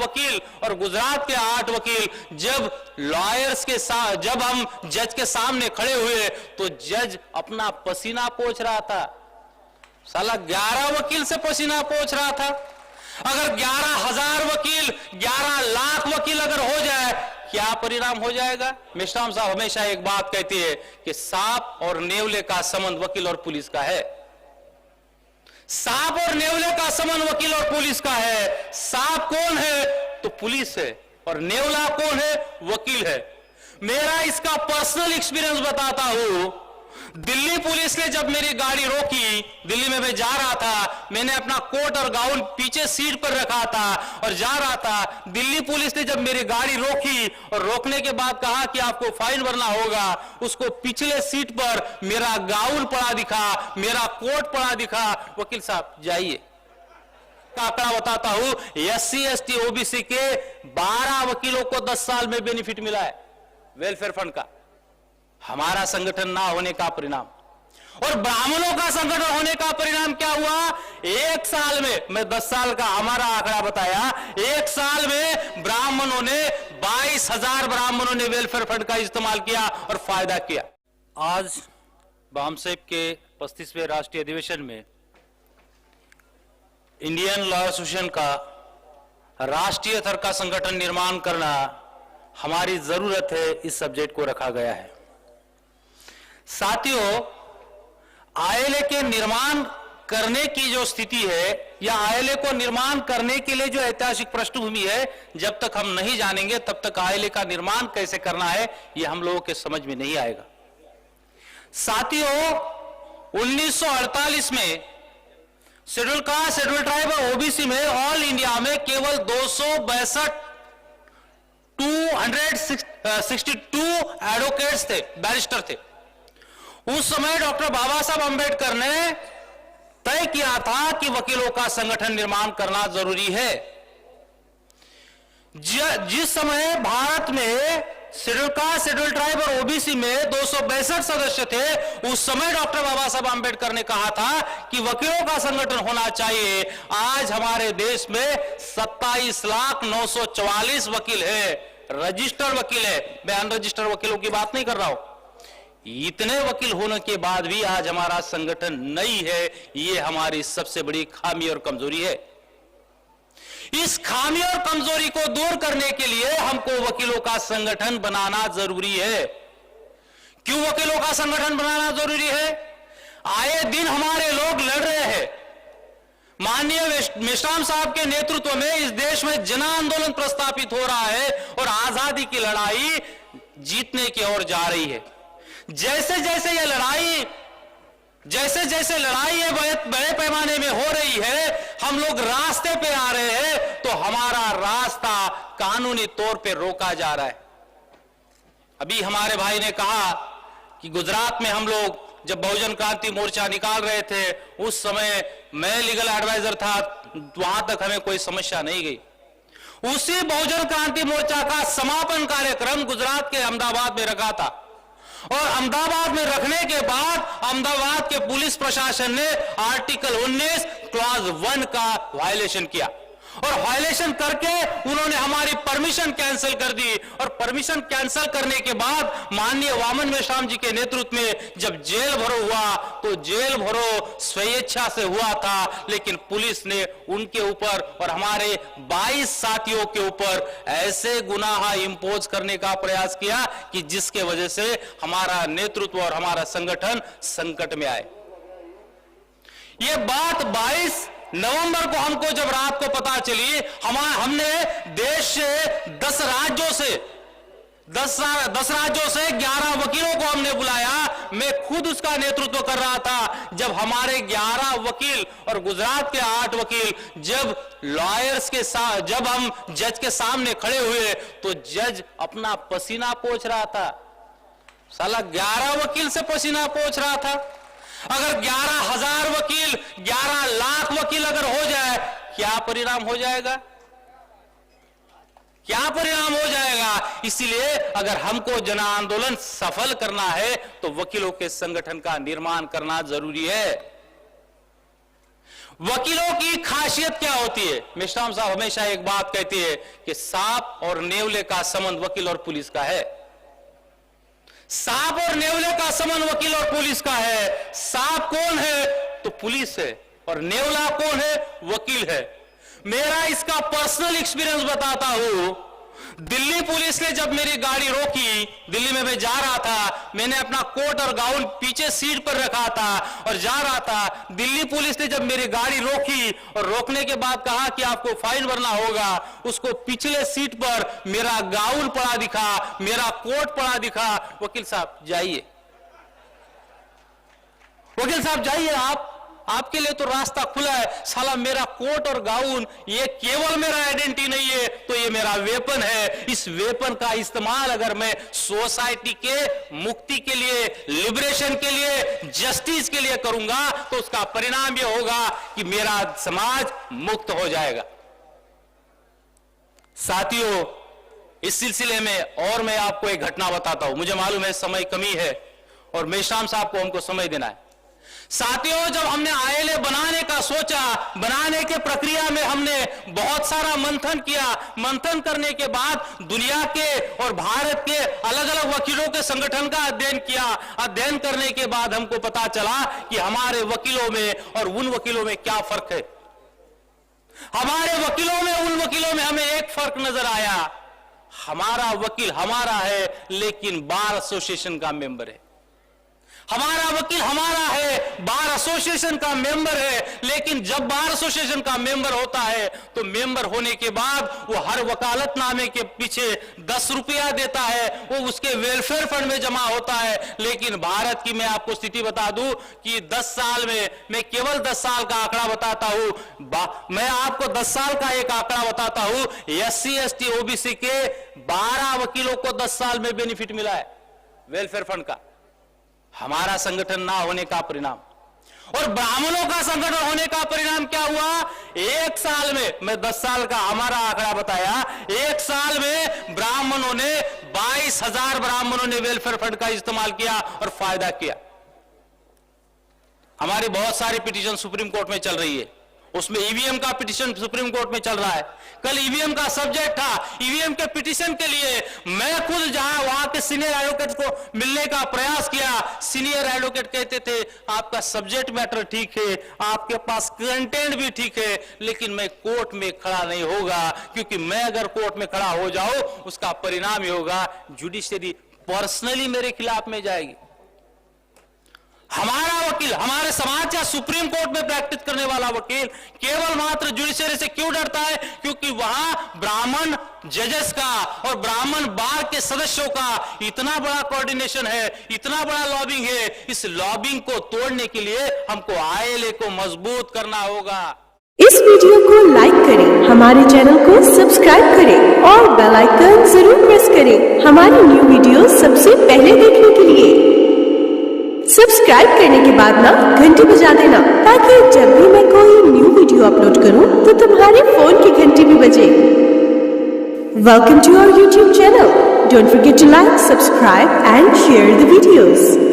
वकील और गुजरात के 8 वकील जब लॉयर्स के साथ, जब हम जज के सामने खड़े हुए तो जज अपना पसीना पोंछ रहा था। साला 11 वकील से पसीना पोंछ रहा था। अगर 11,000 वकील, 11 लाख वकील अगर हो जाए, क्या परिणाम हो जाएगा? मेश्राम साहब हमेशा एक बात कहती है कि सांप और नेवले का संबंध वकील और पुलिस का है। सांप और नेवले का संबंध वकील और पुलिस का है। सांप कौन है? तो पुलिस है, और नेवला कौन है? वकील है। मेरा इसका पर्सनल एक्सपीरियंस बताता हूं। दिल्ली पुलिस ने जब मेरी गाड़ी रोकी, दिल्ली में मैं जा रहा था, मैंने अपना कोट और गाउन पीछे सीट पर रखा था और जा रहा था। दिल्ली पुलिस ने जब मेरी गाड़ी रोकी और रोकने के बाद कहा कि आपको फाइन भरना होगा, उसको पिछले सीट पर मेरा गाउन पड़ा दिखा, मेरा कोट पड़ा दिखा। वकील साहब जाइए, आंकड़ा बताता हूं, SC ST OBC के 12 वकीलों को 10 साल में बेनिफिट मिला है वेलफेयर फंड का। हमारा संगठन ना होने का परिणाम। और ब्राह्मणों का संगठन होने का परिणाम क्या हुआ? एक साल में, मैं 10 साल का हमारा आंकड़ा बताया, एक साल में ब्राह्मणों ने 22,000 ब्राह्मणों ने वेलफेयर फंड का इस्तेमाल किया और फायदा किया। आज बामसेब के 35वें राष्ट्रीय अधिवेशन में इंडियन लॉ एसोसिएशन का राष्ट्रीय स्तर का संगठन निर्माण करना हमारी जरूरत है, इस सब्जेक्ट को रखा गया है। साथियों, ILA के निर्माण करने की जो स्थिति है, या ILA को निर्माण करने के लिए जो ऐतिहासिक पृष्ठभूमि है, जब तक हम नहीं जानेंगे तब तक ILA का निर्माण कैसे करना है यह हम लोगों के समझ में नहीं आएगा। साथियों, 1948 में शेड्यूल कास्ट, शेड्यूल ट्राइब और OBC में ऑल इंडिया में केवल 262 एडवोकेट्स थे, बैरिस्टर थे। उस समय डॉक्टर बाबा साहब अंबेडकर ने तय किया था कि वकीलों का संगठन निर्माण करना जरूरी है। जिस समय भारत में शेड्यूल कास्ट, शेड्यूल ट्राइब और OBC में 262 सदस्य थे, उस समय डॉक्टर बाबा साहब अंबेडकर ने कहा था कि वकीलों का संगठन होना चाहिए। आज हमारे देश में 27,09,44 वकील है, रजिस्टर्ड वकील है। मैं अनरजिस्टर्ड वकीलों की बात नहीं कर रहा हूं। इतने वकील होने के बाद भी आज हमारा संगठन नहीं है। यह हमारी सबसे बड़ी खामी और कमजोरी है। इस खामी और कमजोरी को दूर करने के लिए हमको वकीलों का संगठन बनाना जरूरी है। क्यों वकीलों का संगठन बनाना जरूरी है? आए दिन हमारे लोग लड़ रहे हैं। माननीय मेश्राम साहब के नेतृत्व में इस देश में जन आंदोलन प्रस्तापित हो रहा है और आजादी की लड़ाई जीतने की ओर जा रही है। जैसे जैसे ये लड़ाई बड़े पैमाने में हो रही है, हम लोग रास्ते पे आ रहे हैं, तो हमारा रास्ता कानूनी तौर पे रोका जा रहा है। अभी हमारे भाई ने कहा कि गुजरात में हम लोग जब बहुजन क्रांति मोर्चा निकाल रहे थे, उस समय मैं लीगल एडवाइजर था, वहां तक हमें कोई समस्या नहीं गई। उसी बहुजन क्रांति मोर्चा का समापन कार्यक्रम गुजरात के अहमदाबाद में रखा था, और अहमदाबाद में रखने के बाद अहमदाबाद के पुलिस प्रशासन ने आर्टिकल 19 क्लॉज 1 का वायलेशन किया, और वायलेशन करके उन्होंने हमारी परमिशन कैंसिल कर दी। और परमिशन कैंसिल करने के बाद माननीय वामन मेश्राम जी के नेतृत्व में जब जेल भरो हुआ, तो जेल भरो स्वेच्छा से हुआ था, लेकिन पुलिस ने उनके ऊपर और हमारे 22 साथियों के ऊपर ऐसे गुनाह इंपोज करने का प्रयास किया कि जिसके वजह से हमारा नेतृत्व और हमारा संगठन संकट में आए। यह बात 22 नवंबर को हमको जब रात को पता चली, हमने देश से 10 राज्यों से 11 वकीलों को हमने बुलाया। मैं खुद उसका नेतृत्व कर रहा था। जब हमारे 11 वकील और गुजरात के 8 वकील जब लॉयर्स के साथ, जब हम जज के सामने खड़े हुए, तो जज अपना पसीना पोंछ रहा था। साला 11 वकील से पसीना पोंछ रहा था। अगर 11,000 वकील, 11 लाख वकील अगर हो जाए, क्या परिणाम हो जाएगा? क्या परिणाम हो जाएगा? इसीलिए अगर हमको जन आंदोलन सफल करना है तो वकीलों के संगठन का निर्माण करना जरूरी है। वकीलों की खासियत क्या होती है? मेश्राम साहब हमेशा एक बात कहती है कि सांप और नेवले का संबंध वकील और पुलिस का है। सांप और नेवले का संबंध वकील और पुलिस का है। सांप कौन है? तो पुलिस है, और नेवला कौन है? वकील है। मेरा इसका पर्सनल एक्सपीरियंस बताता हूं। दिल्ली पुलिस ने जब मेरी गाड़ी रोकी, दिल्ली में मैं जा रहा था, मैंने अपना कोट और गाउन पीछे सीट पर रखा था और जा रहा था। दिल्ली पुलिस ने जब मेरी गाड़ी रोकी और रोकने के बाद कहा कि आपको फाइन भरना होगा, उसको पिछले सीट पर मेरा गाउन पड़ा दिखा, मेरा कोट पड़ा दिखा। वकील साहब जाइए, वकील साहब जाइए, आपके लिए तो रास्ता खुला है। साला मेरा कोट और गाउन ये केवल मेरा आइडेंटिटी नहीं है, तो ये मेरा वेपन है। इस वेपन का इस्तेमाल अगर मैं सोसाइटी के मुक्ति के लिए, लिबरेशन के लिए, जस्टिस के लिए करूंगा, तो उसका परिणाम ये होगा कि मेरा समाज मुक्त हो जाएगा। साथियों, इस सिलसिले में और मैं आपको एक घटना बताता हूं। मुझे मालूम है समय कमी है और मेश्राम साहब को हमको समय देना है। साथियों, जब हमने आईएलए बनाने का सोचा, बनाने के प्रक्रिया में हमने बहुत सारा मंथन किया। मंथन करने के बाद दुनिया के और भारत के अलग अलग वकीलों के संगठन का अध्ययन किया। अध्ययन करने के बाद हमको पता चला कि हमारे वकीलों में और उन वकीलों में क्या फर्क है। हमारे वकीलों में, उन वकीलों में हमें एक फर्क नजर आया। हमारा वकील हमारा है, लेकिन बार एसोसिएशन का मेंबर है। हमारा वकील हमारा है, बार एसोसिएशन का मेंबर है, लेकिन जब बार एसोसिएशन का मेंबर होता है तो मेंबर होने के बाद वो हर वकालतनामे के पीछे 10 रुपया देता है, वो उसके वेलफेयर फंड में जमा होता है। लेकिन भारत की मैं आपको स्थिति बता दूं कि 10 साल में, मैं केवल 10 साल का आंकड़ा बताता हूं, मैं आपको 10 साल का एक आंकड़ा बताता हूं। SC ST OBC के 12 वकीलों को 10 साल में बेनिफिट मिला है वेलफेयर फंड का, हमारा संगठन ना होने का परिणाम। और ब्राह्मणों का संगठन होने का परिणाम क्या हुआ? एक साल में, मैं 10 साल का हमारा आंकड़ा बताया, एक साल में ब्राह्मणों ने 22,000 ब्राह्मणों ने वेलफेयर फंड का इस्तेमाल किया और फायदा किया। हमारी बहुत सारी पिटीशन सुप्रीम कोर्ट में चल रही है, उसमें ईवीएम का पिटीशन सुप्रीम कोर्ट में चल रहा है। कल ईवीएम का सब्जेक्ट था। ईवीएम के पिटीशन के लिए मैं खुद जहां वहां के सीनियर एडवोकेट को मिलने का प्रयास किया, सीनियर एडवोकेट कहते थे आपका सब्जेक्ट मैटर ठीक है, आपके पास कंटेंट भी ठीक है, लेकिन मैं कोर्ट में खड़ा नहीं होगा, क्योंकि मैं अगर कोर्ट में खड़ा हो जाऊं उसका परिणाम ये होगा जुडिशरी पर्सनली मेरे खिलाफ में जाएगी। हमारा वकील, हमारे समाज या सुप्रीम कोर्ट में प्रैक्टिस करने वाला वकील केवल मात्र जुडिशरी से क्यों डरता है? क्योंकि वहां ब्राह्मण जजेस का और ब्राह्मण बार के सदस्यों का इतना बड़ा कोऑर्डिनेशन है, इतना बड़ा लॉबिंग है। इस लॉबिंग को तोड़ने के लिए हमको आईएलए को मजबूत करना होगा। इस वीडियो को लाइक करें, हमारे चैनल को सब्सक्राइब करें और बेल आइकन जरूर प्रेस करें हमारी न्यू वीडियो सबसे पहले देखने के लिए। सब्सक्राइब करने के बाद ना घंटी बजा देना, ताकि जब भी मैं कोई न्यू वीडियो अपलोड करूं तो तुम्हारे फोन की घंटी भी बजे। Welcome to our YouTube channel. Don't forget to like, subscribe and share the videos.